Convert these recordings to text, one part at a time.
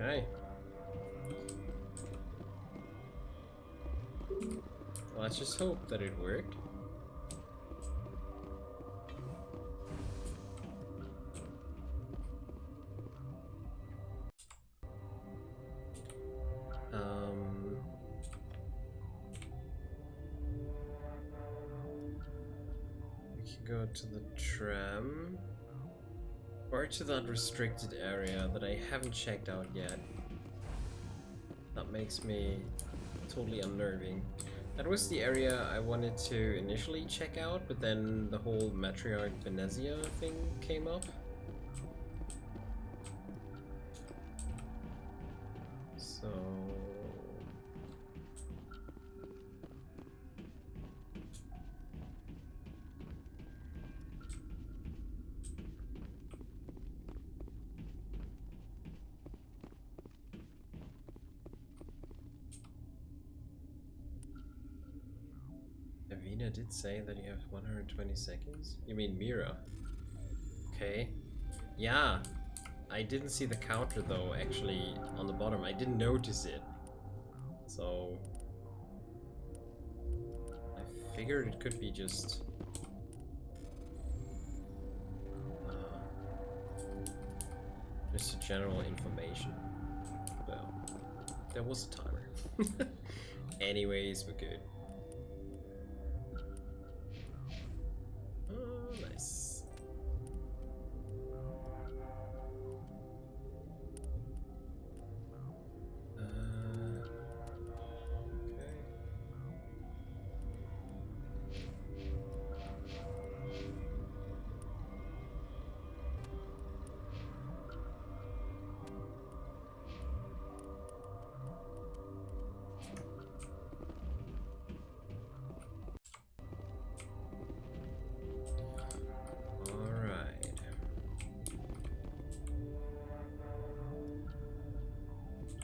Okay. Well, let's just hope that it worked. We can go to the tram. Or to the unrestricted area that I haven't checked out yet. That makes me totally unnerving. That was the area I wanted to initially check out, but then the whole Matriarch Venezia thing came up. So... Avina did say that you have 120 seconds? You mean Mira? Okay. Yeah! I didn't see the counter though, actually, on the bottom. I didn't notice it. So... I figured it could be just... just general information. Well, there was a timer. Anyways, we're good. Oh, nice.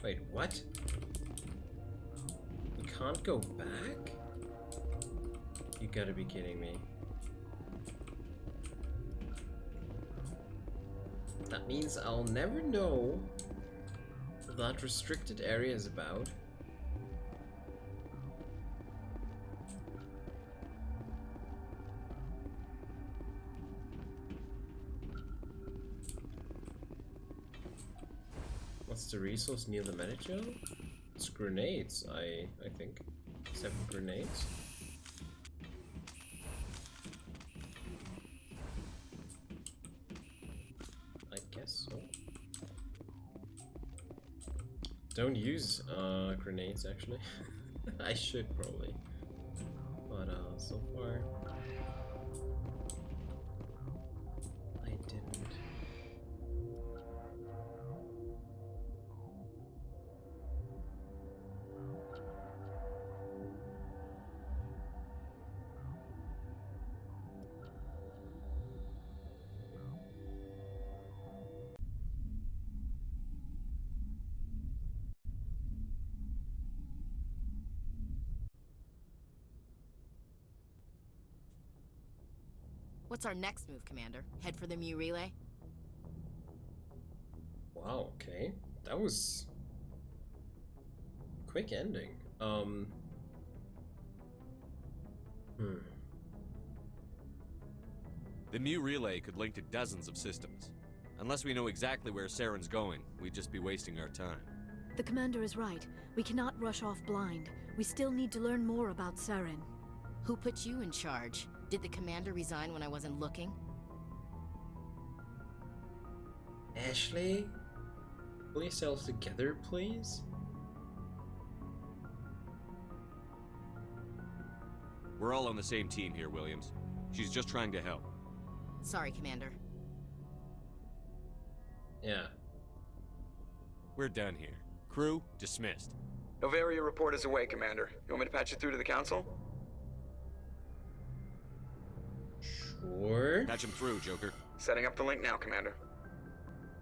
Wait, what? We can't go back? You gotta be kidding me. That means I'll never know what that restricted area is about. What's the resource near the manager? It's grenades, I think. 7 grenades. I guess so. Don't use grenades actually. I should probably. But so far I didn't. What's our next move, Commander? Head for the Mu relay? Wow, okay. That was quick ending. The Mu relay could link to dozens of systems. Unless we know exactly where Saren's going, we'd just be wasting our time. The Commander is right. We cannot rush off blind. We still need to learn more about Saren. Who put you in charge? Did the Commander resign when I wasn't looking? Ashley? Pull yourself together, please? We're all on the same team here, Williams. She's just trying to help. Sorry, Commander. Yeah. We're done here. Crew, dismissed. Novaria report is away, Commander. You want me to patch it through to the Council? Sure. Patch him through, Joker. Setting up the link now, Commander.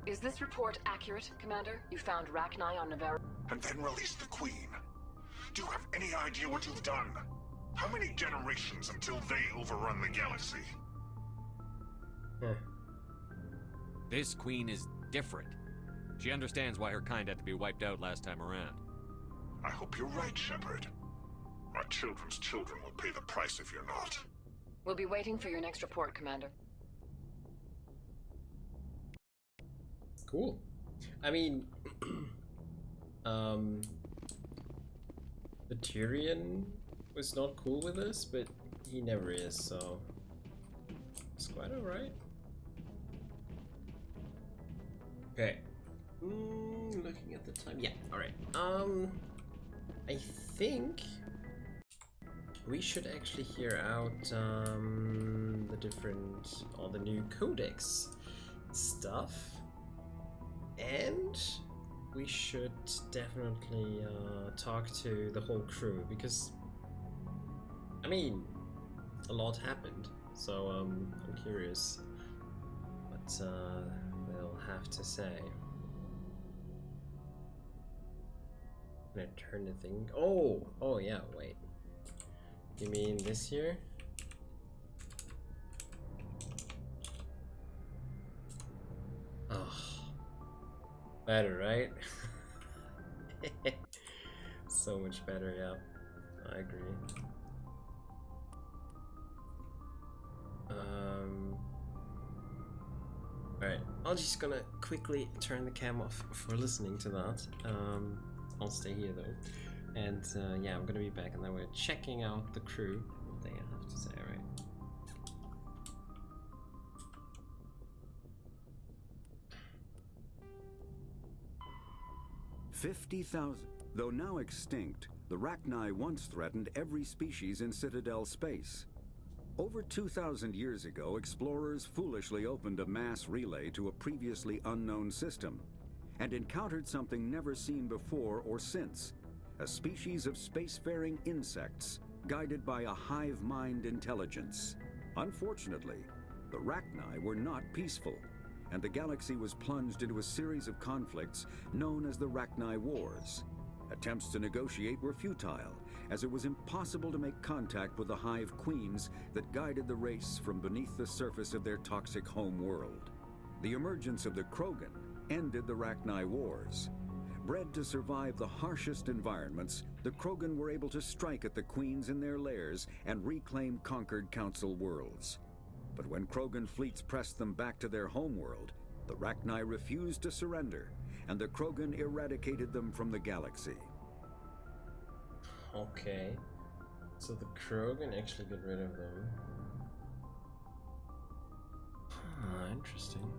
Is this report accurate, Commander? You found Rachni on Novaria? And then release the Queen. Do you have any idea what you've done? How many generations until they overrun the galaxy? Huh. This Queen is different. She understands why her kind had to be wiped out last time around. I hope you're right, Shepherd. Our children's children will pay the price if you're not. We'll be waiting for your next report, Commander. Cool. I mean, the Tyrion was not cool with this, but he never is, so it's quite alright. Okay. Looking at the time. Yeah, alright. I think we should actually hear out the different, all the new codex stuff, and we should definitely talk to the whole crew, because I mean, a lot happened, so I'm curious what they'll have to say. Can I turn the thing? Oh yeah, wait. You mean this here? Oh, better, right? So much better, yeah. I agree. Alright, I'm just gonna quickly turn the cam off for listening to that. I'll stay here though. And yeah, I'm gonna be back, and then we're checking out the crew, what they have to say, right? 50,000. Though now extinct, the Rachni once threatened every species in Citadel space. Over 2,000 years ago, explorers foolishly opened a mass relay to a previously unknown system and encountered something never seen before or since, a species of spacefaring insects guided by a hive mind intelligence. Unfortunately, the Rachni were not peaceful, and the galaxy was plunged into a series of conflicts known as the Rachni Wars. Attempts to negotiate were futile, as it was impossible to make contact with the hive queens that guided the race from beneath the surface of their toxic home world. The emergence of the Krogan ended the Rachni Wars. Bred to survive the harshest environments, the Krogan were able to strike at the queens in their lairs and reclaim conquered Council worlds. But when Krogan fleets pressed them back to their homeworld, the Rachni refused to surrender, and the Krogan eradicated them from the galaxy. Okay, so the Krogan actually get rid of them. Interesting.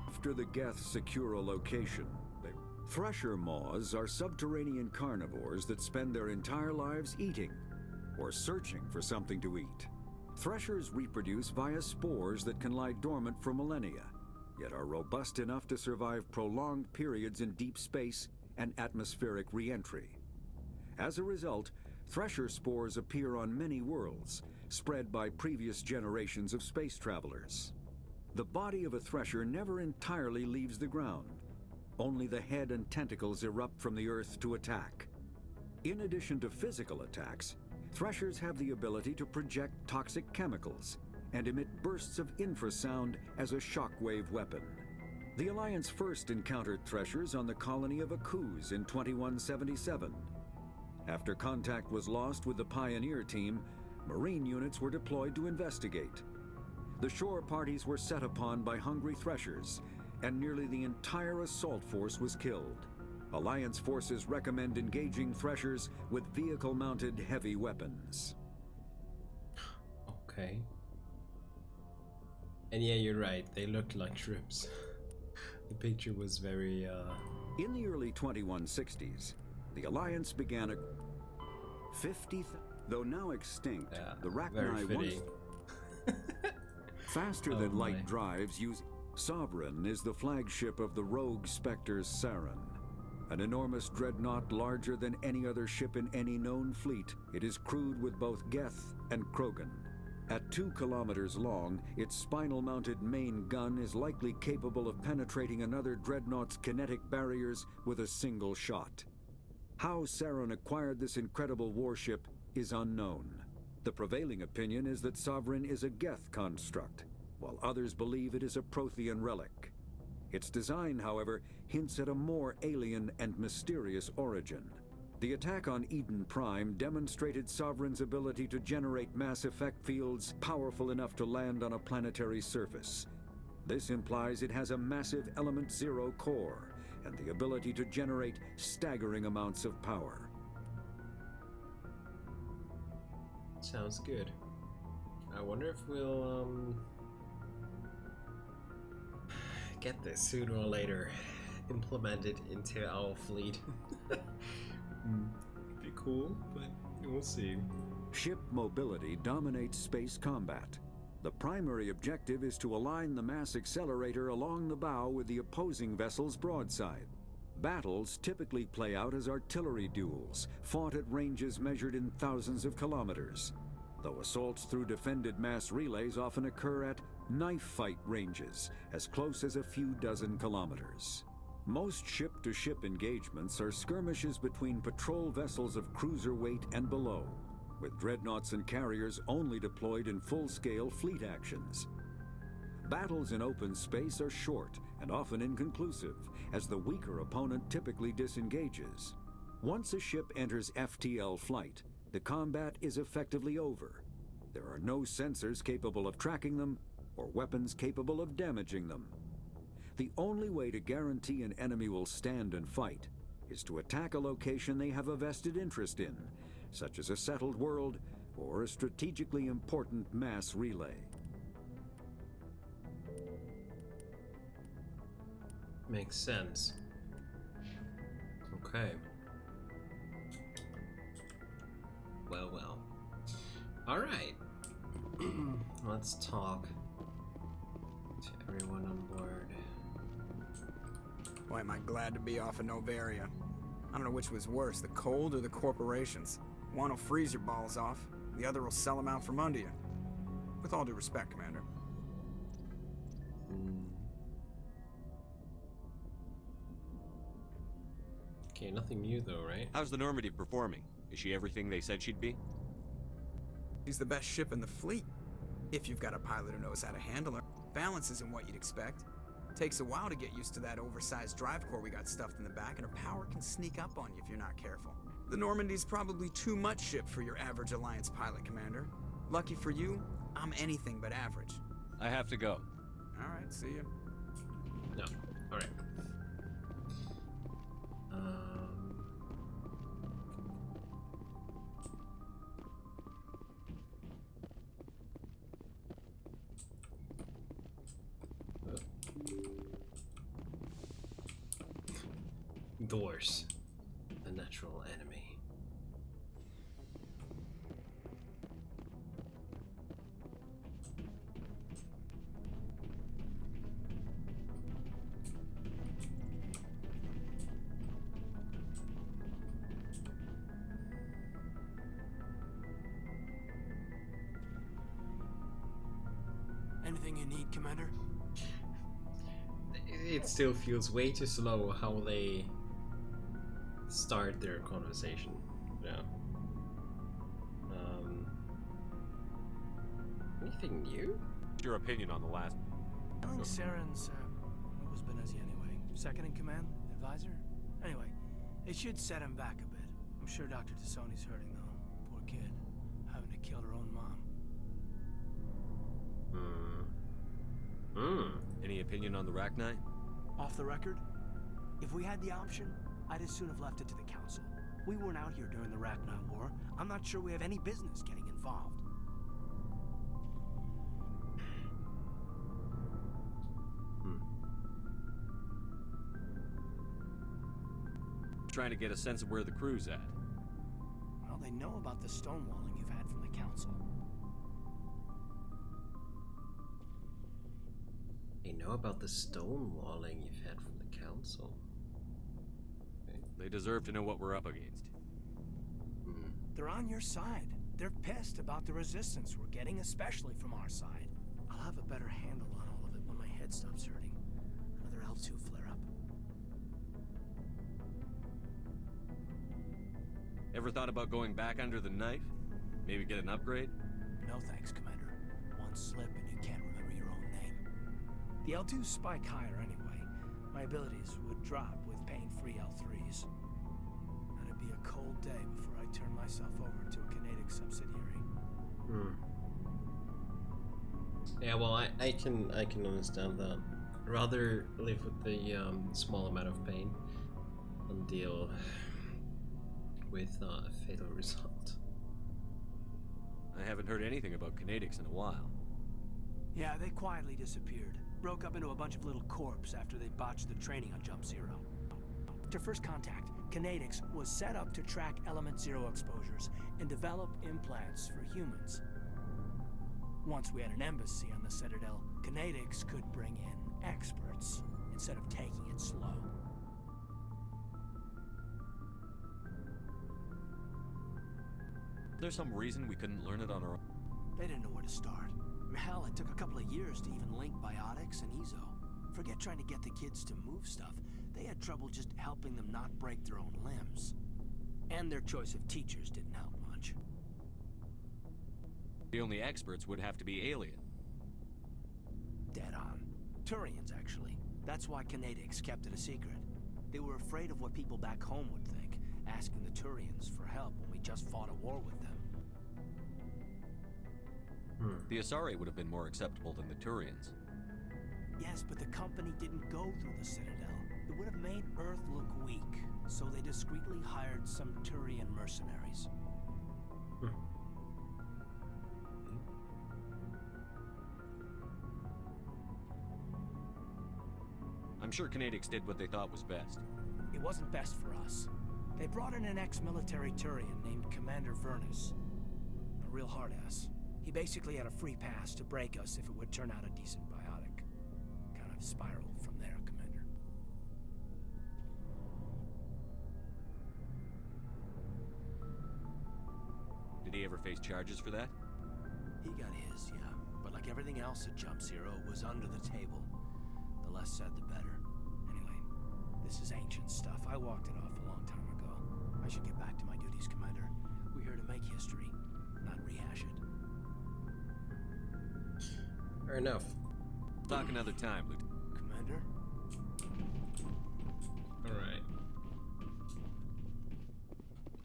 After the Geth secure a location, Thresher maws are subterranean carnivores that spend their entire lives eating or searching for something to eat. Threshers reproduce via spores that can lie dormant for millennia, yet are robust enough to survive prolonged periods in deep space and atmospheric re-entry. As a result, thresher spores appear on many worlds, spread by previous generations of space travelers. The body of a thresher never entirely leaves the ground. Only the head and tentacles erupt from the earth to attack. In addition to physical attacks, threshers have the ability to project toxic chemicals and emit bursts of infrasound as a shockwave weapon. The Alliance first encountered threshers on the colony of Akuz in 2177. After contact was lost with the Pioneer team, Marine units were deployed to investigate. The shore parties were set upon by hungry threshers, and nearly the entire assault force was killed. Alliance forces recommend engaging threshers with vehicle-mounted heavy weapons. Okay. And yeah, you're right, they looked like shrimps. The picture was very, In the early 2160s, the Alliance began a 50th, though now extinct, yeah, the very Rachni once fitting. faster Oh than my. light drives use. Sovereign is the flagship of the rogue Spectres Saren. An enormous dreadnought larger than any other ship in any known fleet, it is crewed with both Geth and Krogan. At 2 kilometers long, its spinal-mounted main gun is likely capable of penetrating another dreadnought's kinetic barriers with a single shot. How Saren acquired this incredible warship is unknown. The prevailing opinion is that Sovereign is a Geth construct, while others believe it is a Prothean relic. Its design, however, hints at a more alien and mysterious origin. The attack on Eden Prime demonstrated Sovereign's ability to generate mass effect fields powerful enough to land on a planetary surface. This implies it has a massive Element Zero core and the ability to generate staggering amounts of power. Sounds good. I wonder if we'll get this sooner or later implemented into our fleet. It'd be cool, but we'll see. Ship mobility dominates space combat. The primary objective is to align the mass accelerator along the bow with the opposing vessel's broadside. Battles typically play out as artillery duels, fought at ranges measured in thousands of kilometers, though assaults through defended mass relays often occur at knife fight ranges, as close as a few dozen kilometers. Most ship-to-ship engagements are skirmishes between patrol vessels of cruiser weight and below, with dreadnoughts and carriers only deployed in full-scale fleet actions. Battles in open space are short and often inconclusive, as the weaker opponent typically disengages. Once a ship enters FTL flight, the combat is effectively over. There are no sensors capable of tracking them, or weapons capable of damaging them. The only way to guarantee an enemy will stand and fight is to attack a location they have a vested interest in, such as a settled world or a strategically important mass relay. Makes sense. Okay. Well. Alright. Let's talk to everyone on board. Boy, am I glad to be off of Novaria. I don't know which was worse, the cold or the corporations. One will freeze your balls off, the other will sell them out from under you. With all due respect, Commander. Okay, nothing new though, right? How's the Normandy performing? Is she everything they said she'd be? She's the best ship in the fleet. If you've got a pilot who knows how to handle her. Balance isn't what you'd expect. Takes a while to get used to that oversized drive core we got stuffed in the back, and her power can sneak up on you if you're not careful. The Normandy's probably too much ship for your average Alliance pilot, Commander. Lucky for you, I'm anything but average. I have to go. Alright, see ya. No. Alright. Doors. A natural enemy. Anything you need, Commander? It still feels way too slow how they start their conversation. Yeah. Anything new? Your opinion on the last... I think Saren's, what was Benezi anyway? Second in command? Advisor? Anyway, it should set him back a bit. I'm sure Dr. Tassoni's hurting though. Poor kid. Having to kill her own mom. Any opinion on the Rachni? Off the record? If we had the option, I'd as soon have left it to the Council. We weren't out here during the Rachni War. I'm not sure we have any business getting involved. Trying to get a sense of where the crew's at. Well, they know about the stonewalling you've had from the Council. They know about the stonewalling you've had from the Council. They deserve to know what we're up against. They're on your side. They're pissed about the resistance we're getting, especially from our side. I'll have a better handle on all of it when my head stops hurting. Another L2 flare-up. Ever thought about going back under the knife? Maybe get an upgrade? No thanks, Commander. One slip and you can't remember your own name. The L2s spike higher anyway, My abilities would drop with pain-free L3s. And it'd be a cold day before I turn myself over to a Canadic subsidiary. Yeah, well, I can understand that. Rather live with the small amount of pain than deal with a fatal result. I haven't heard anything about Canadics in a while. Yeah, they quietly disappeared. Broke up into a bunch of little corps after they botched the training on Jump Zero. After first contact, Canadics was set up to track Element Zero exposures and develop implants for humans. Once we had an embassy on the Citadel, Canadics could bring in experts instead of taking it slow. There's some reason we couldn't learn it on our own. They didn't know where to start. Hell, it took a couple of years to even link biotics and ezo. Forget trying to get the kids to move stuff. They had trouble just helping them not break their own limbs. And their choice of teachers didn't help much. The only experts would have to be alien. Dead on. Turians, actually. That's why Canadics kept it a secret. They were afraid of what people back home would think, asking the Turians for help when we just fought a war with them. The Asari would have been more acceptable than the Turians. Yes, but the company didn't go through the Citadel. It would have made Earth look weak, so they discreetly hired some Turian mercenaries. I'm sure Canadics did what they thought was best. It wasn't best for us. They brought in an ex-military Turian named Commander Vernus. A real hard-ass. He basically had a free pass to break us if it would turn out a decent biotic. Kind of spiraled from there, Commander. Did he ever face charges for that? He got his, yeah. But like everything else at Jump Zero, it was under the table. The less said, the better. Anyway, this is ancient stuff. I walked it off a long time ago. I should get back to my duties, Commander. We're here to make history, not rehash it. Fair enough. Talk another time, Lieutenant. Commander? Alright.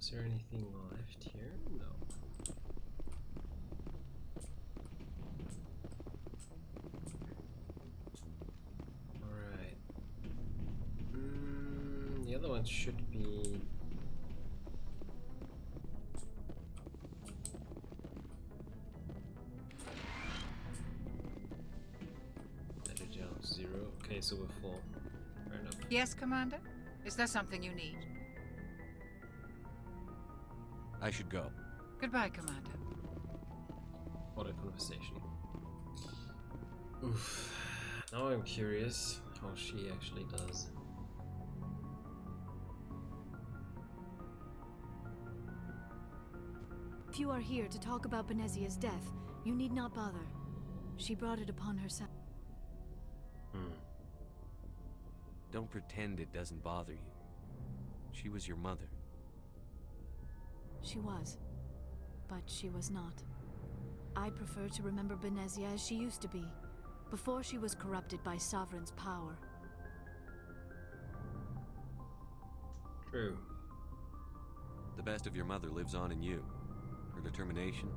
Is there anything left here? No. Alright. The other one should be... Zero. Okay, so we're full. Fair enough. Yes, Commander? Is there something you need? I should go. Goodbye, Commander. What a conversation. Oof. Now I'm curious how she actually does. If you are here to talk about Benezia's death, you need not bother. She brought it upon herself. Don't pretend it doesn't bother you. She was your mother. She was. But she was not. I prefer to remember Benezia as she used to be, before she was corrupted by Sovereign's power. True. The best of your mother lives on in you. Her determination,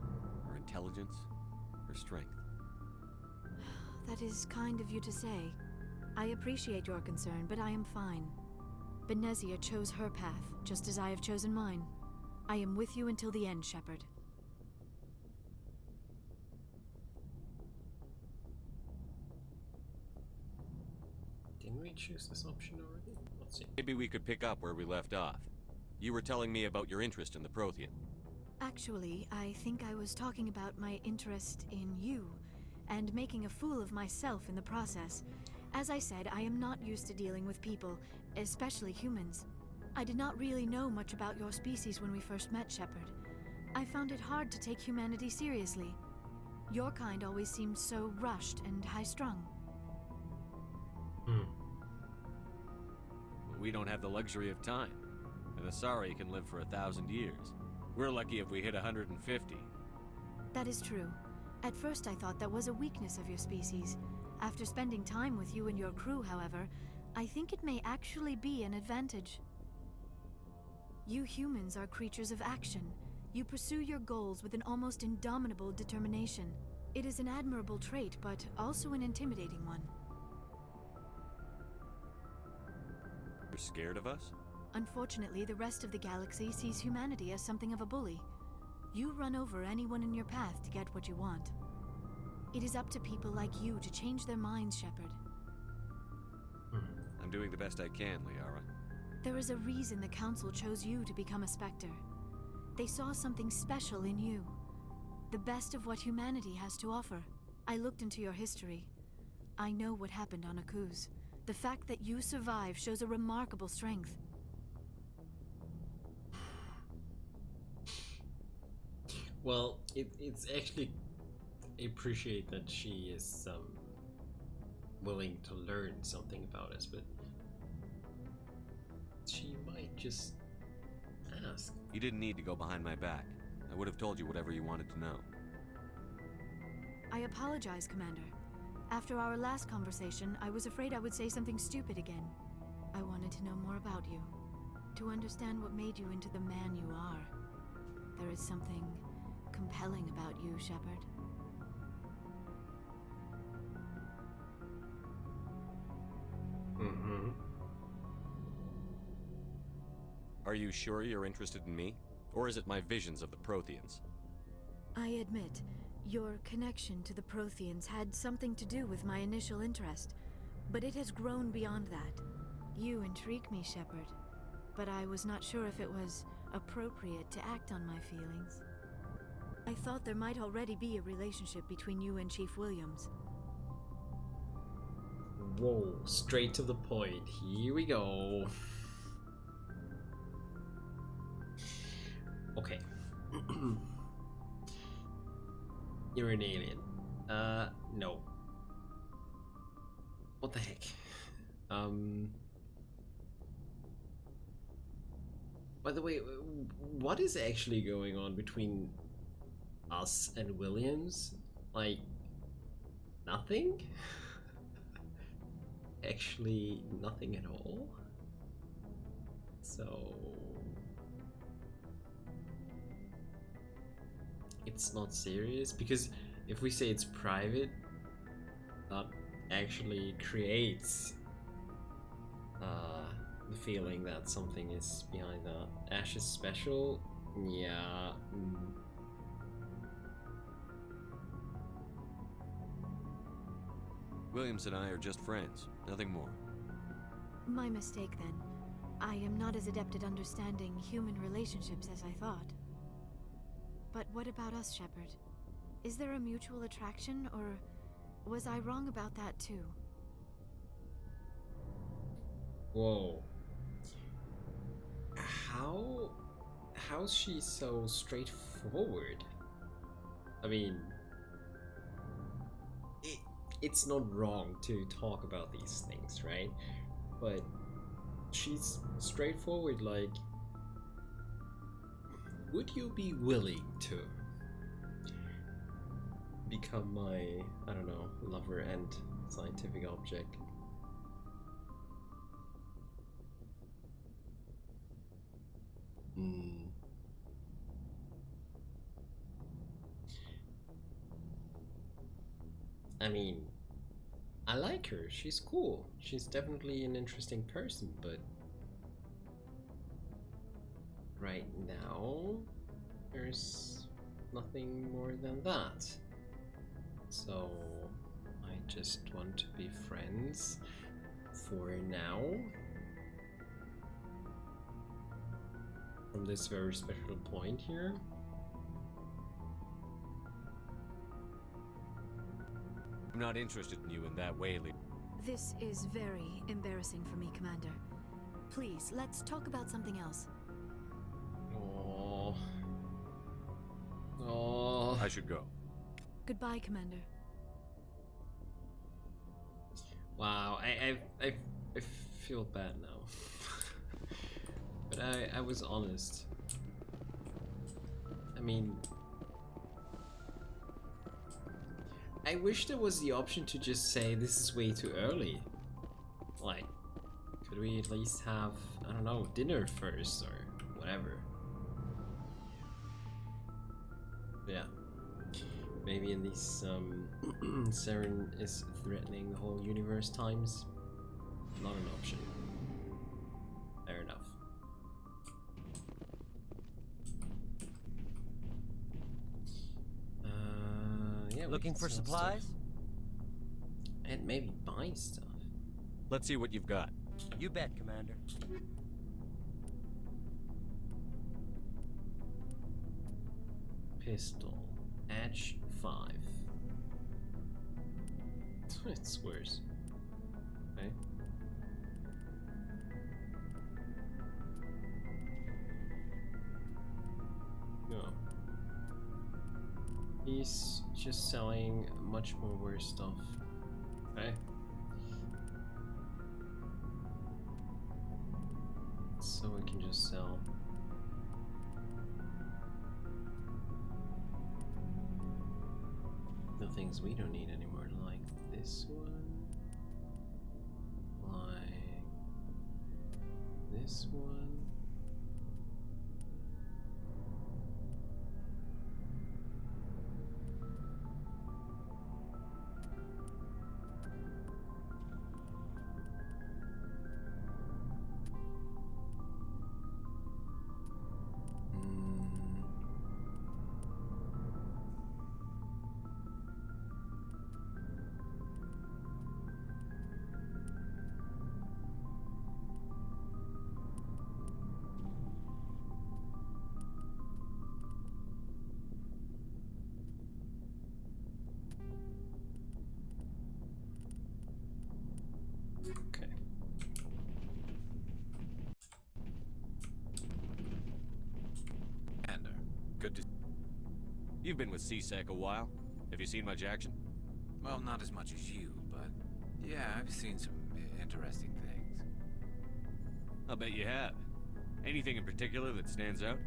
her intelligence, her strength. That is kind of you to say. I appreciate your concern, but I am fine. Benezia chose her path, just as I have chosen mine. I am with you until the end, Shepherd. Didn't we choose this option already? Let's see. Maybe we could pick up where we left off. You were telling me about your interest in the Prothean. Actually, I think I was talking about my interest in you, and making a fool of myself in the process. As I said, I am not used to dealing with people, especially humans. I did not really know much about your species when we first met, Shepherd. I found it hard to take humanity seriously. Your kind always seemed so rushed and high-strung. We don't have the luxury of time. An Asari can live for 1,000 years. We're lucky if we hit 150. That is true. At first I thought that was a weakness of your species. After spending time with you and your crew, however, I think it may actually be an advantage. You humans are creatures of action. You pursue your goals with an almost indomitable determination. It is an admirable trait, but also an intimidating one. You're scared of us? Unfortunately, the rest of the galaxy sees humanity as something of a bully. You run over anyone in your path to get what you want. It is up to people like you to change their minds, Shepherd. I'm doing the best I can, Liara. There is a reason the Council chose you to become a Spectre. They saw something special in you. The best of what humanity has to offer. I looked into your history. I know what happened on Akuz. The fact that you survived shows a remarkable strength. Well, it's actually appreciate that she is willing to learn something about us, but she might just ask. You didn't need to go behind my back. I would have told you whatever you wanted to know. I apologize, Commander. After our last conversation, I was afraid I would say something stupid again. I wanted to know more about you, to understand what made you into the man you are. There is something compelling about you, Shepherd. Mm-hmm. Are you sure you're interested in me? Or is it my visions of the Protheans? I admit, your connection to the Protheans had something to do with my initial interest, but it has grown beyond that. You intrigue me, Shepherd, but I was not sure if it was appropriate to act on my feelings. I thought there might already be a relationship between you and Chief Williams. Whoa, straight to the point. Here we go. Okay. You're an alien. No. What the heck? By the way, what is actually going on between us and Williams? Like, nothing? Actually, nothing at all? So... it's not serious? Because if we say it's private, that actually creates the feeling that something is behind that. Ash is special? Yeah. Williams and I are just friends, nothing more. My mistake, then. I am not as adept at understanding human relationships as I thought. But what about us, Shepherd? Is there a mutual attraction, or was I wrong about that too? Whoa. How's she so straightforward? I mean, it's not wrong to talk about these things, right? But she's straightforward, like, would you be willing to become my, I don't know, lover and scientific object? I mean, I like her, she's cool, she's definitely an interesting person, but right now, there's nothing more than that. So, I just want to be friends for now. From this very special point here. I'm not interested in you in that way, Lee. This is very embarrassing for me, Commander. Please, let's talk about something else. Oh. I should go. Goodbye, Commander. Wow, I feel bad now. But I was honest. I mean, I wish there was the option to just say this is way too early. Like, Could we at least have, I don't know, dinner first or whatever? Yeah. Maybe in these Saren is threatening the whole universe times. Not an option. Fair enough. Yeah. Looking for supplies? Stuff. And maybe buy stuff. Let's see what you've got. You bet, Commander. Pistol. Edge 5. It's worse. Okay. No. He's just selling much more worse stuff. Okay. So we can just sell. The things we don't need anymore, like this one, like this one. Okay. Commander, good to... You've been with CSEC a while. Have you seen much action? Well, not as much as you, but yeah, I've seen some interesting things. I'll bet you have. Anything in particular that stands out?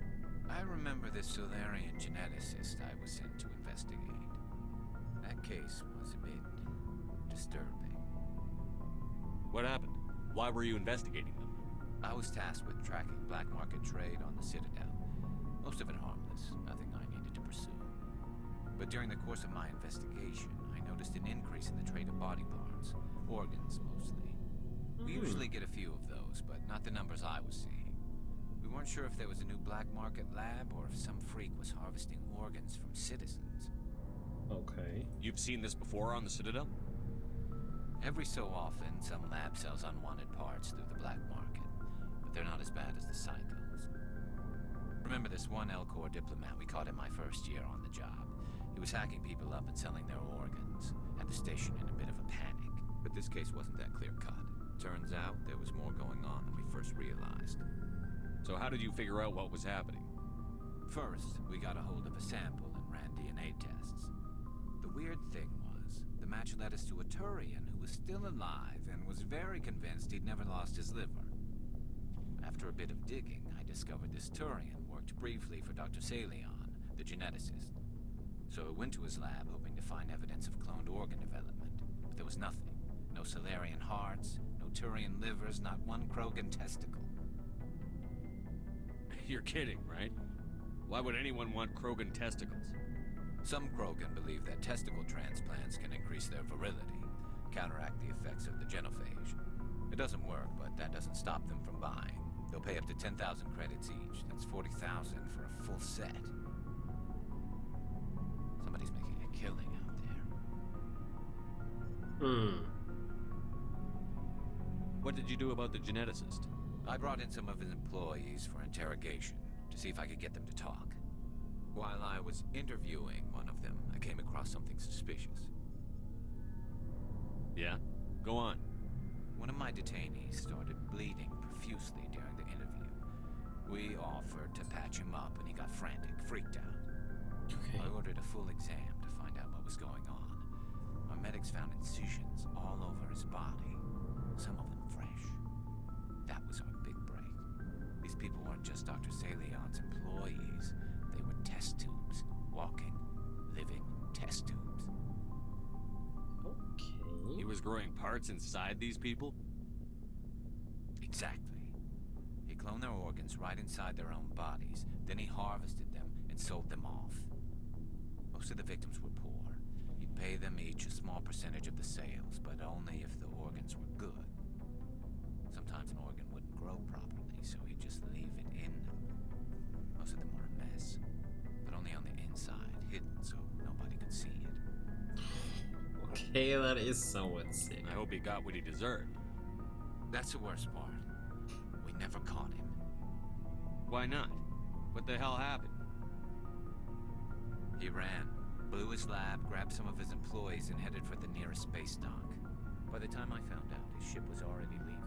I remember this Solarian geneticist I was sent to investigate. That case was a bit disturbing. What happened? Why were you investigating them? I was tasked with tracking black market trade on the Citadel. Most of it harmless, nothing I needed to pursue. But during the course of my investigation, I noticed an increase in the trade of body parts, organs mostly. We usually get a few of those, but not the numbers I was seeing. We weren't sure if there was a new black market lab or if some freak was harvesting organs from citizens. Okay. You've seen this before on the Citadel? Every so often, some lab sells unwanted parts through the black market, but they're not as bad as the psychos. Remember this one L-Corps diplomat we caught in my first year on the job? He was hacking people up and selling their organs. Had the station in a bit of a panic. But this case wasn't that clear-cut. Turns out there was more going on than we first realized. So how did you figure out what was happening? First, we got a hold of a sample and ran DNA tests. The weird thing was, the match led us to a Turian who was still alive and was very convinced he'd never lost his liver. After a bit of digging, I discovered this Turian worked briefly for Dr. Salion, the geneticist. So I went to his lab hoping to find evidence of cloned organ development, but there was nothing. No Solarian hearts, no Turian livers, not one Krogan testicle. You're kidding, right? Why would anyone want Krogan testicles? Some Krogan believe that testicle transplants can increase their virility, counteract the effects of the genophage. It doesn't work, but that doesn't stop them from buying. They'll pay up to 10,000 credits each. That's 40,000 for a full set. Somebody's making a killing out there. What did you do about the geneticist? I brought in some of his employees for interrogation, to see if I could get them to talk. While I was interviewing one of them, I came across something suspicious. Yeah? Go on. One of my detainees started bleeding profusely during the interview. We offered to patch him up, and he got frantic, freaked out. Okay. I ordered a full exam to find out what was going on. Our medics found incisions all over his body, some of them fresh. That was our big break. These people weren't just Dr. Salion's employees. They were test tubes. Walking, living test tubes. Okay. He was growing parts inside these people? Exactly. He cloned their organs right inside their own bodies, then he harvested them and sold them off. Most of the victims were poor. He'd pay them each a small percentage of the sales, but only if the organs were good. Sometimes an organ wouldn't grow properly, so he'd just leave it in them. Most of them were a mess, but only on the inside, hidden so nobody could see it. Okay, that is somewhat sick. I hope he got what he deserved. That's the worst part. We never caught him. Why not? What the hell happened? He ran, blew his lab, grabbed some of his employees, and headed for the nearest space dock. By the time I found out, his ship was already leaving.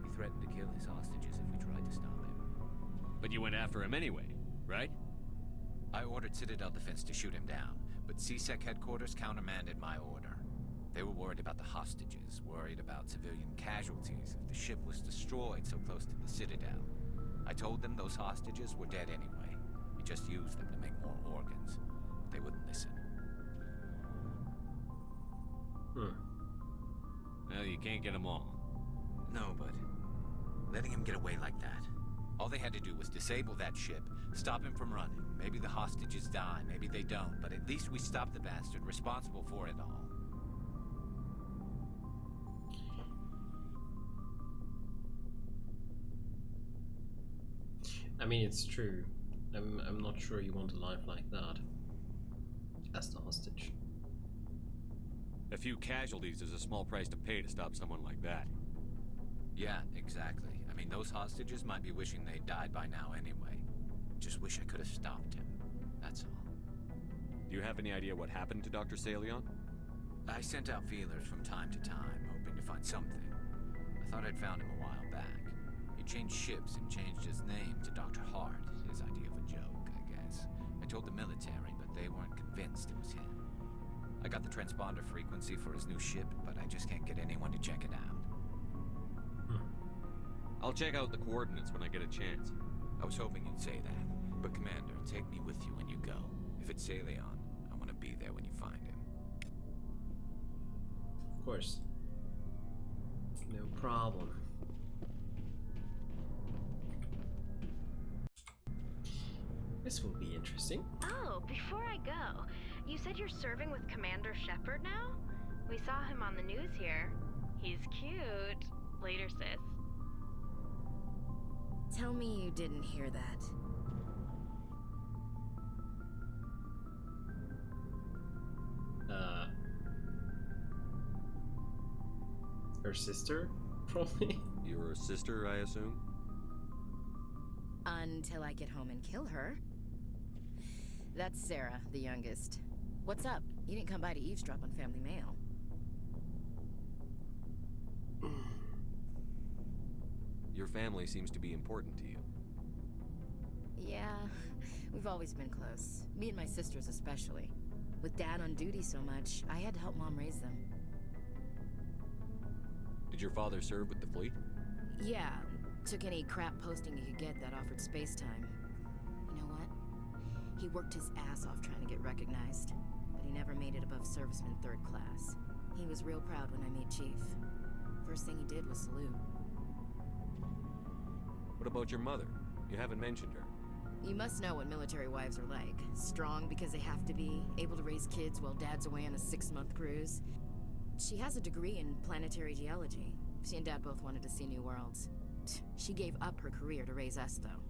He threatened to kill his hostages if we tried to stop him. But you went after him anyway, right? I ordered Citadel Defense to shoot him down, but CSEC headquarters countermanded my order. They were worried about the hostages, worried about civilian casualties if the ship was destroyed so close to the Citadel. I told them those hostages were dead anyway. We just used them to make more organs. But they wouldn't listen. Well, you can't get them all. No, but letting him get away like that. All they had to do was disable that ship, stop him from running. Maybe the hostages die, maybe they don't, but at least we stopped the bastard responsible for it all. I mean, it's true. I'm not sure you want a life like that as the hostage. A few casualties is a small price to pay to stop someone like that. Yeah, exactly. I mean, those hostages might be wishing they'd died by now anyway. Just wish I could have stopped him. That's all. Do you have any idea what happened to Dr. Salion? I sent out feelers from time to time, hoping to find something. I thought I'd found him a while back. He changed ships and changed his name to Dr. Hart, his idea of a joke, I guess. I told the military, but they weren't convinced it was him. I got the transponder frequency for his new ship, but I just can't get anyone to check it out. I'll check out the coordinates when I get a chance. I was hoping you'd say that. But Commander, take me with you when you go. If it's Salion, I want to be there when you find him. Of course. No problem. This will be interesting. Oh, before I go, you said you're serving with Commander Shepherd now? We saw him on the news here. He's cute. Later, sis. Tell me you didn't hear that. Her sister? Probably. Your sister, I assume? Until I get home and kill her. That's Sarah, the youngest. What's up? You didn't come by to eavesdrop on Family Mail. Your family seems to be important to you. Yeah, we've always been close. Me and my sisters especially. With Dad on duty so much, I had to help Mom raise them. Did your father serve with the fleet? Yeah, took any crap posting he could get that offered space time. You know what? He worked his ass off trying to get recognized, but he never made it above serviceman 3rd class. He was real proud when I made Chief. First thing he did was salute. What about your mother? You haven't mentioned her. You must know what military wives are like. Strong because they have to be, able to raise kids while Dad's away on a 6-month cruise. She has a degree in planetary geology. She and Dad both wanted to see new worlds. She gave up her career to raise us, though.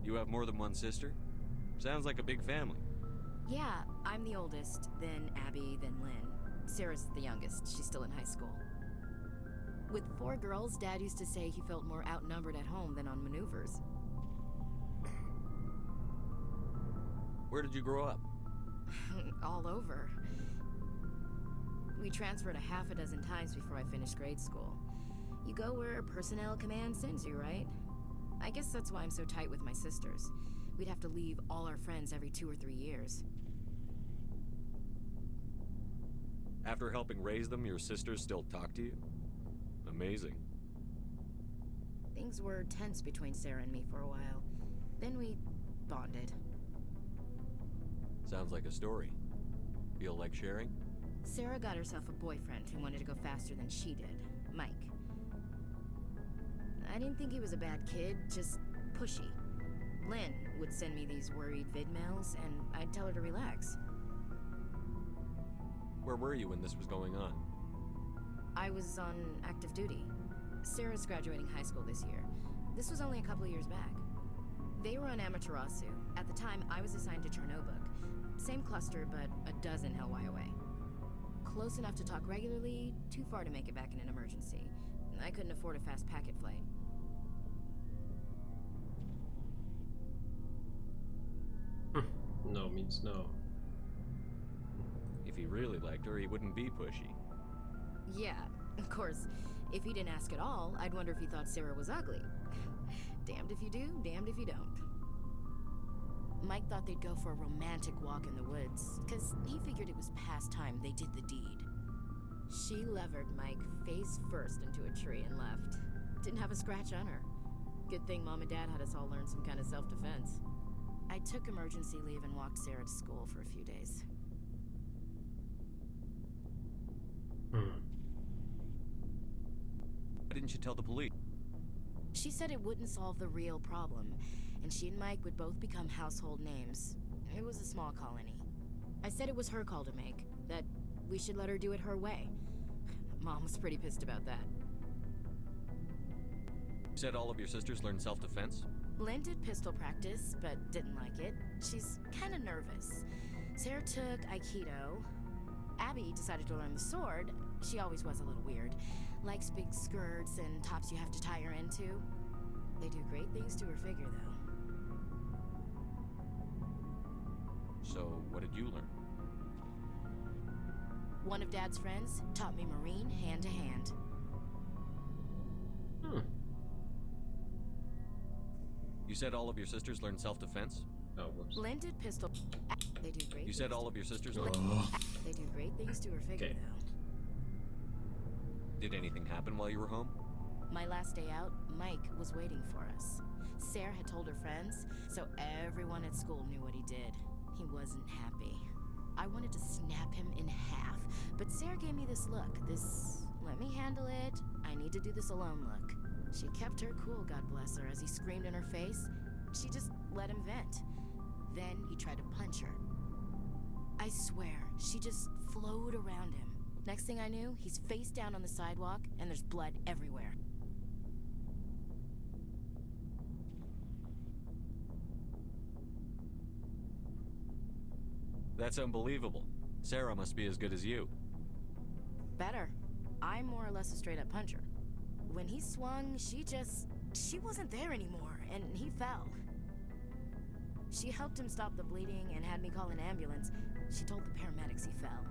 You have more than one sister? Sounds like a big family. Yeah, I'm the oldest, then Abby, then Lynn. Sarah's the youngest. She's still in high school. With 4 girls, Dad used to say he felt more outnumbered at home than on maneuvers. Where did you grow up? All over. We transferred a half a dozen times before I finished grade school. You go where personnel command sends you, right? I guess that's why I'm so tight with my sisters. We'd have to leave all our friends every 2 or 3 years. After helping raise them, your sisters still talk to you? Amazing. Things were tense between Sarah and me for a while. Then we bonded. Sounds like a story. Feel like sharing? Sarah got herself a boyfriend who wanted to go faster than she did, Mike. I didn't think he was a bad kid, just pushy. Lynn would send me these worried vidmails, and I'd tell her to relax. Where were you when this was going on? I was on active duty. Sarah's graduating high school this year. This was only a couple of years back. They were on Amaterasu. At the time, I was assigned to Chernobog. Same cluster, but a dozen Hellwire away. Close enough to talk regularly, too far to make it back in an emergency. I couldn't afford a fast packet flight. No means no. If he really liked her, he wouldn't be pushy. Yeah, of course. If he didn't ask at all, I'd wonder if he thought Sarah was ugly. Damned if you do, damned if you don't. Mike thought they'd go for a romantic walk in the woods, because he figured it was past time they did the deed. She levered Mike face first into a tree and left. Didn't have a scratch on her. Good thing Mom and Dad had us all learn some kind of self-defense. I took emergency leave and walked Sarah to school for a few days. Why didn't you tell the police? She said it wouldn't solve the real problem, and she and Mike would both become household names. It was a small colony. I said it was her call to make, that we should let her do it her way. Mom was pretty pissed about that. You said all of your sisters learned self-defense? Lynn did pistol practice, but didn't like it. She's kind of nervous. Sarah took Aikido. Abby decided to learn the sword. She always was a little weird. Likes big skirts and tops you have to tie her into. They do great things to her figure, though. So, what did you learn? One of Dad's friends taught me Marine hand to hand. You said all of your sisters learned self-defense? Oh, whoops. Lynn did pistol. They do great. You said all of your sisters learned. They do great things to her figure, though. Did anything happen while you were home? My last day out, Mike was waiting for us. Sarah had told her friends, so everyone at school knew what he did. He wasn't happy. I wanted to snap him in half, but Sarah gave me this look, this let me handle it, I need to do this alone look. She kept her cool, God bless her, as he screamed in her face. She just let him vent. Then he tried to punch her. I swear, she just flowed around him. Next thing I knew, he's face down on the sidewalk, and there's blood everywhere. That's unbelievable. Sarah must be as good as you. Better. I'm more or less a straight-up puncher. When he swung, she wasn't there anymore, and he fell. She helped him stop the bleeding and had me call an ambulance. She told the paramedics he fell.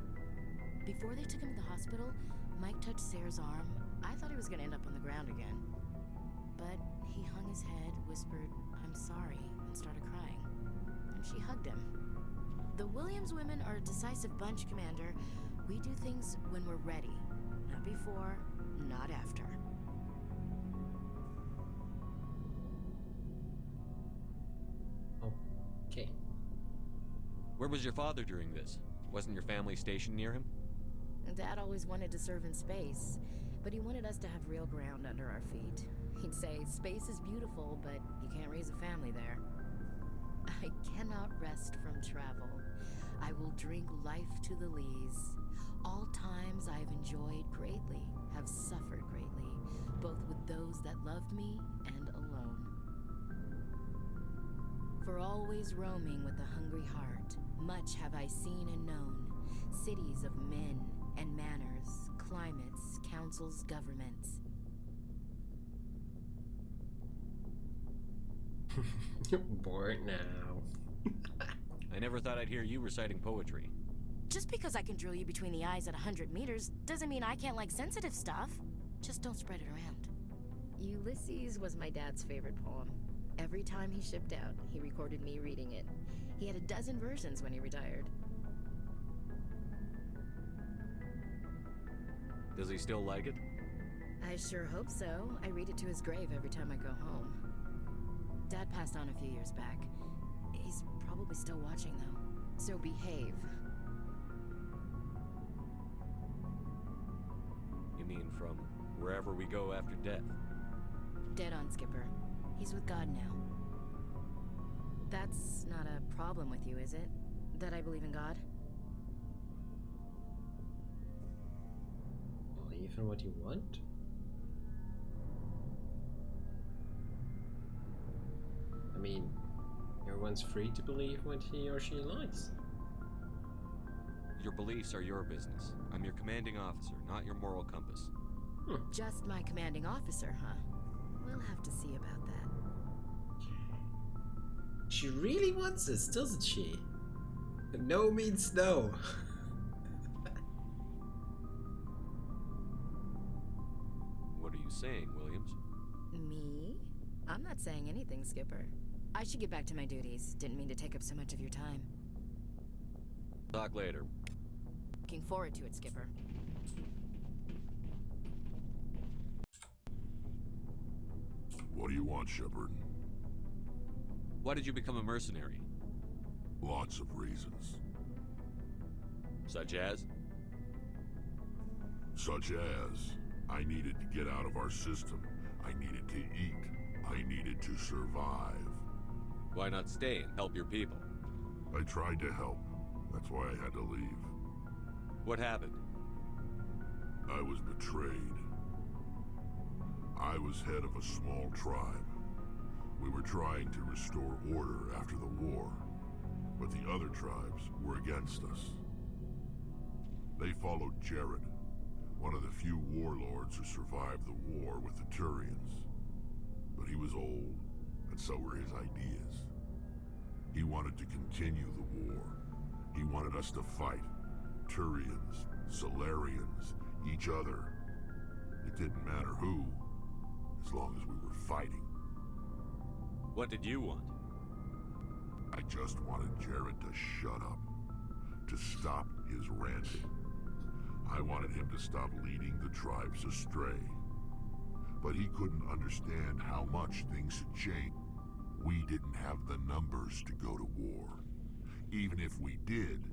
Before they took him to the hospital, Mike touched Sarah's arm. I thought he was gonna end up on the ground again. But he hung his head, whispered, "I'm sorry," and started crying. And she hugged him. The Williams women are a decisive bunch, Commander. We do things when we're ready. Not before, not after. Okay. Where was your father during this? Wasn't your family stationed near him? Dad always wanted to serve in space, but he wanted us to have real ground under our feet. He'd say, space is beautiful, but you can't raise a family there. I cannot rest from travel. I will drink life to the lees. All times I have enjoyed greatly, have suffered greatly, both with those that loved me and alone. For always roaming with a hungry heart, much have I seen and known, cities of men and manners, climates, councils, governments. Bored now. I never thought I'd hear you reciting poetry. Just because I can drill you between the eyes at 100 meters doesn't mean I can't like sensitive stuff. Just don't spread it around. Ulysses was my dad's favorite poem. Every time he shipped out, he recorded me reading it. He had a dozen versions when he retired. Does he still like it? I sure hope so. I read it to his grave every time I go home. Dad passed on a few years back. He's probably still watching, though. So behave. You mean from wherever we go after death? Dead on, Skipper. He's with God now. That's not a problem with you, is it? That I believe in God? Believe in what you want? I mean, everyone's free to believe what he or she likes. Your beliefs are your business. I'm your commanding officer, not your moral compass. Just my commanding officer, huh? We'll have to see about that. She really wants this, doesn't she? No means no. What are you saying, Williams? Me? I'm not saying anything, Skipper. I should get back to my duties. Didn't mean to take up so much of your time. Talk later. Looking forward to it, Skipper. What do you want, Shepherd? Why did you become a mercenary? Lots of reasons. Such as? Such as, I needed to get out of our system. I needed to eat. I needed to survive. Why not stay and help your people? I tried to help. That's why I had to leave. What happened? I was betrayed. I was head of a small tribe. We were trying to restore order after the war, but the other tribes were against us. They followed Jared, one of the few warlords who survived the war with the Turians. But he was old, and so were his ideas. He wanted to continue the war. He wanted us to fight. Turians, Solarians, each other. It didn't matter who, as long as we were fighting. What did you want? I just wanted Jared to shut up, to stop his ranting. I wanted him to stop leading the tribes astray. But he couldn't understand how much things had changed. We didn't have the numbers to go to war. Even if we did,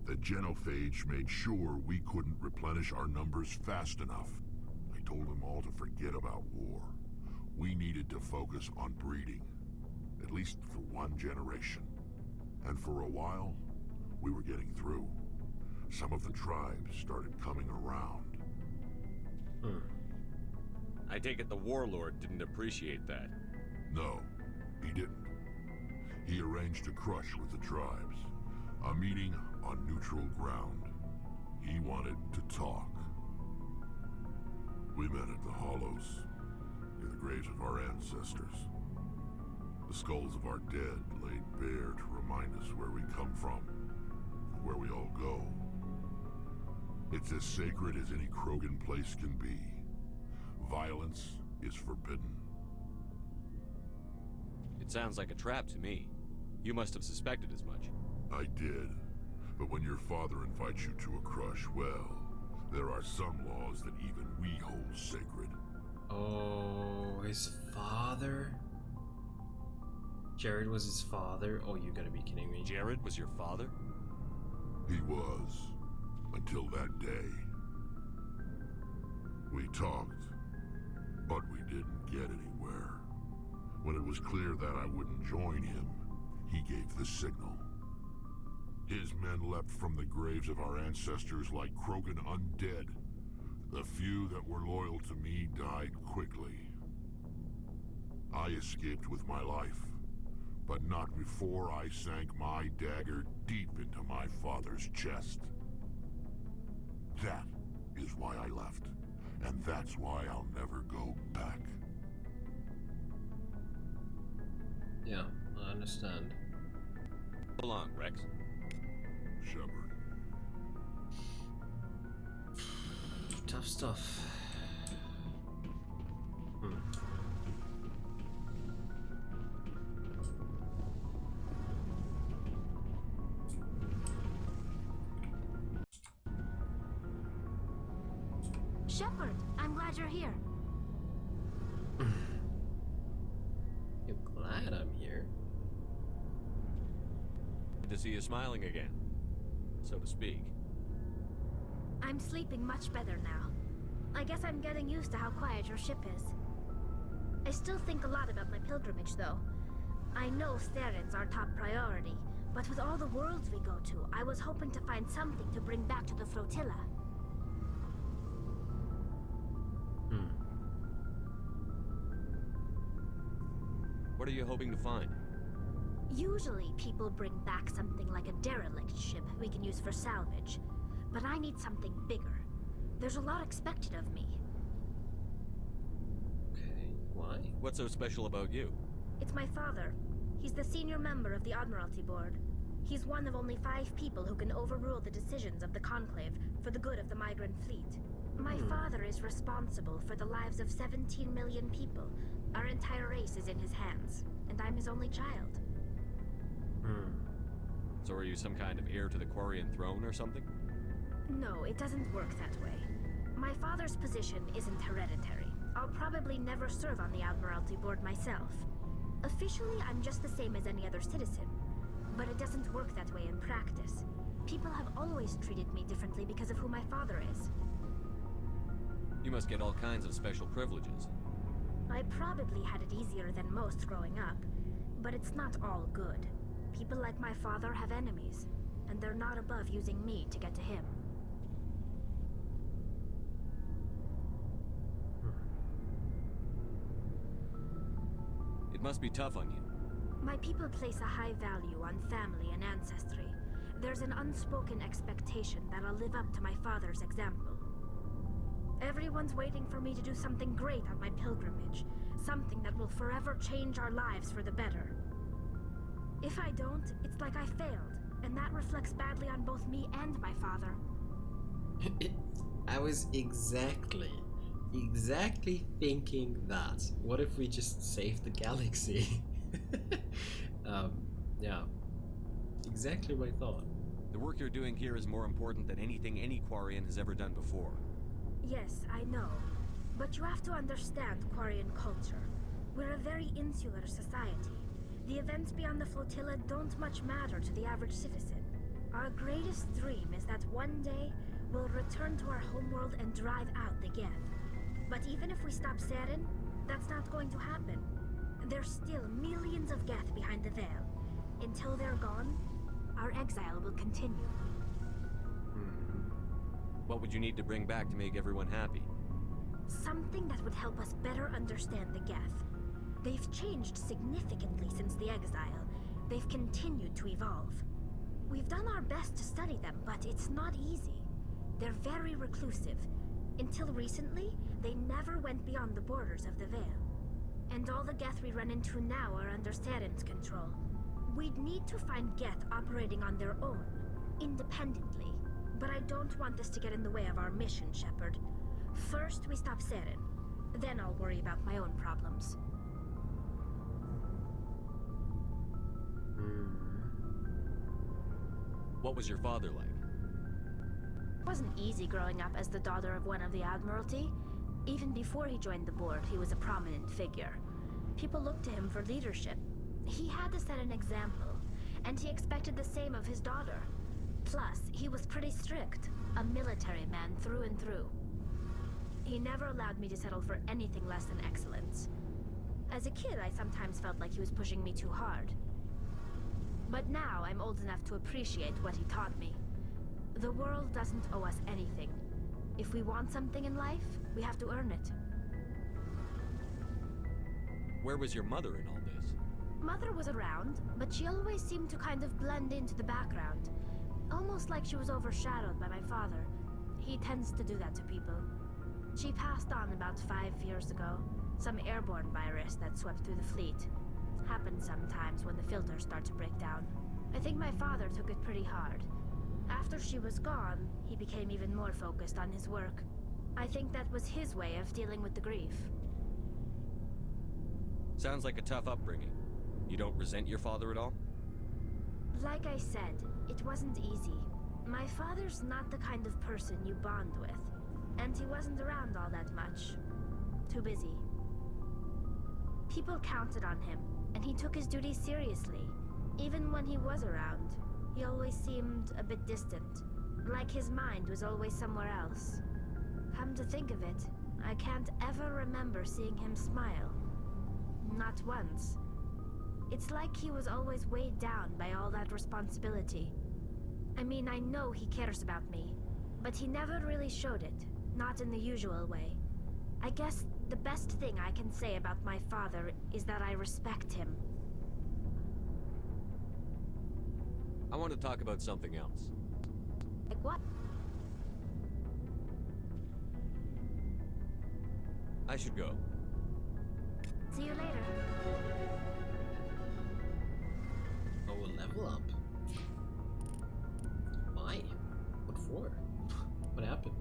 the genophage made sure we couldn't replenish our numbers fast enough. I told them all to forget about war. We needed to focus on breeding, at least for one generation. And for a while, we were getting through. Some of the tribes started coming around. I take it the warlord didn't appreciate that. No, he didn't. He arranged a crush with the tribes. A meeting on neutral ground. He wanted to talk. We met at the Hollows, near the graves of our ancestors. The skulls of our dead laid bare to remind us where we come from, and where we all go. It's as sacred as any Krogan place can be. Violence is forbidden. It sounds like a trap to me. You must have suspected as much. I did. But when your father invites you to a crush, well, there are some laws that even we hold sacred. Oh, his father? Jared was his father? Oh, you gotta be kidding me. Jared was your father? He was. Until that day. We talked, but we didn't get anywhere. When it was clear that I wouldn't join him, he gave the signal. His men leapt from the graves of our ancestors like Krogan undead. The few that were loyal to me died quickly. I escaped with my life, but not before I sank my dagger deep into my father's chest. That is why I left, and that's why I'll never go back. Yeah, I understand. So long, Rex. Shepherd. Tough stuff. Shepherd, I'm glad you're here. You're glad I'm here? Good to see you smiling again, so to speak. I'm sleeping much better now. I guess I'm getting used to how quiet your ship is. I still think a lot about my pilgrimage, though. I know Theron's our top priority, but with all the worlds we go to, I was hoping to find something to bring back to the flotilla. What are you hoping to find? Usually, people bring back something like a derelict ship we can use for salvage. But I need something bigger. There's a lot expected of me. Okay, why? What's so special about you? It's my father. He's the senior member of the Admiralty Board. He's one of only 5 people who can overrule the decisions of the Conclave for the good of the migrant fleet. My father is responsible for the lives of 17 million people. Our entire race is in his hands, and I'm his only child. So are you some kind of heir to the Quarian throne or something? No, it doesn't work that way. My father's position isn't hereditary. I'll probably never serve on the Admiralty Board myself. Officially, I'm just the same as any other citizen. But it doesn't work that way in practice. People have always treated me differently because of who my father is. You must get all kinds of special privileges. I probably had it easier than most growing up, but it's not all good. People like my father have enemies, and they're not above using me to get to him. It must be tough on you. My people place a high value on family and ancestry. There's an unspoken expectation that I'll live up to my father's example. Everyone's waiting for me to do something great on my pilgrimage, something that will forever change our lives for the better. If I don't, it's like I failed, and that reflects badly on both me and my father. I was exactly thinking that. What if we just saved the galaxy? Yeah. Exactly my thought. The work you're doing here is more important than anything any Quarian has ever done before. Yes, I know. But you have to understand Quarian culture. We're a very insular society. The events beyond the flotilla don't much matter to the average citizen. Our greatest dream is that one day we'll return to our homeworld and drive out the Geth. But even if we stop Saren, that's not going to happen. There's still millions of Geth behind the veil. Until they're gone, our exile will continue. What would you need to bring back to make everyone happy? Something that would help us better understand the Geth. They've changed significantly since the exile. They've continued to evolve. We've done our best to study them, but it's not easy. They're very reclusive. Until recently, they never went beyond the borders of the Veil. And all the Geth we run into now are under Saren's control. We'd need to find Geth operating on their own, independently. But I don't want this to get in the way of our mission, Shepherd. First, we stop Saren. Then I'll worry about my own problems. What was your father like? It wasn't easy growing up as the daughter of one of the Admiralty. Even before he joined the board, he was a prominent figure. People looked to him for leadership. He had to set an example, and he expected the same of his daughter. Plus, he was pretty strict, a military man through and through. He never allowed me to settle for anything less than excellence. As a kid, I sometimes felt like he was pushing me too hard. But now I'm old enough to appreciate what he taught me. The world doesn't owe us anything. If we want something in life, we have to earn it. Where was your mother in all this? Mother was around, but she always seemed to kind of blend into the background. Almost like she was overshadowed by my father. He tends to do that to people. She passed on about 5 years ago. Some airborne virus that swept through the fleet. Happens sometimes when the filters start to break down. I think my father took it pretty hard. After she was gone, he became even more focused on his work. I think that was his way of dealing with the grief. Sounds like a tough upbringing. You don't resent your father at all? Like I said, it wasn't easy. My father's not the kind of person you bond with, and he wasn't around all that much. Too busy. People counted on him, and he took his duties seriously. Even when he was around, he always seemed a bit distant, like his mind was always somewhere else. Come to think of it, I can't ever remember seeing him smile. Not once. It's like he was always weighed down by all that responsibility. I mean, I know he cares about me, but he never really showed it. Not in the usual way. I guess the best thing I can say about my father is that I respect him. I want to talk about something else. Like what? I should go. See you later. Oh, a level up. Why? What for? What happened?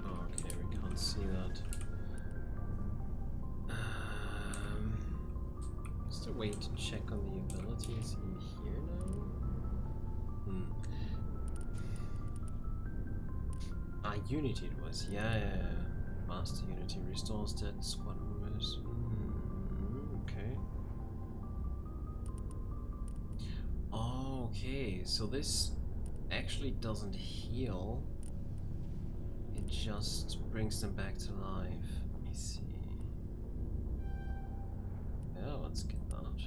Okay, we can't see that. Is there a way to check on the abilities in here now? Ah, Unity it was. Yeah. Master Unity restores dead squad members. Okay. Okay, so this actually doesn't heal. It just brings them back to life. Let me see. Yeah, let's get that.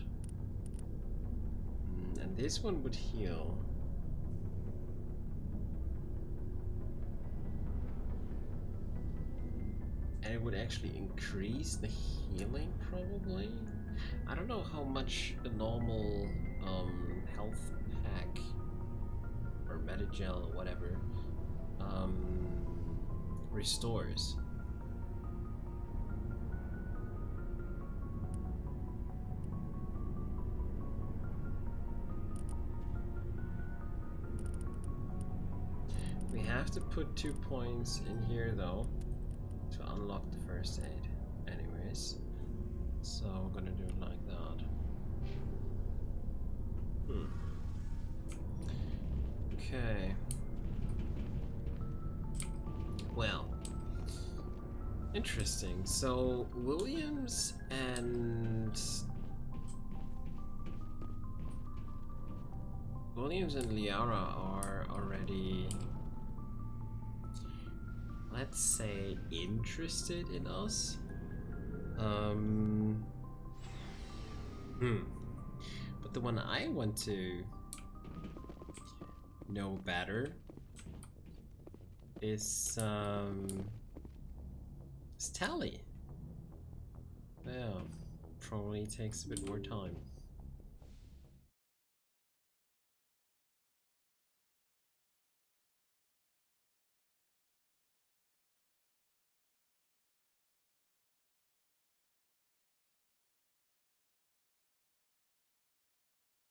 And this one would heal. And it would actually increase the healing, probably? I don't know how much a normal health pack or Metagel or whatever restores. We have to put 2 points in here though to unlock the first aid anyways, so we're gonna do it like that. Okay, well, interesting. So Williams and Liara are already, let's say, interested in us. But the one I want to know better is Tally. Yeah, probably takes a bit more time.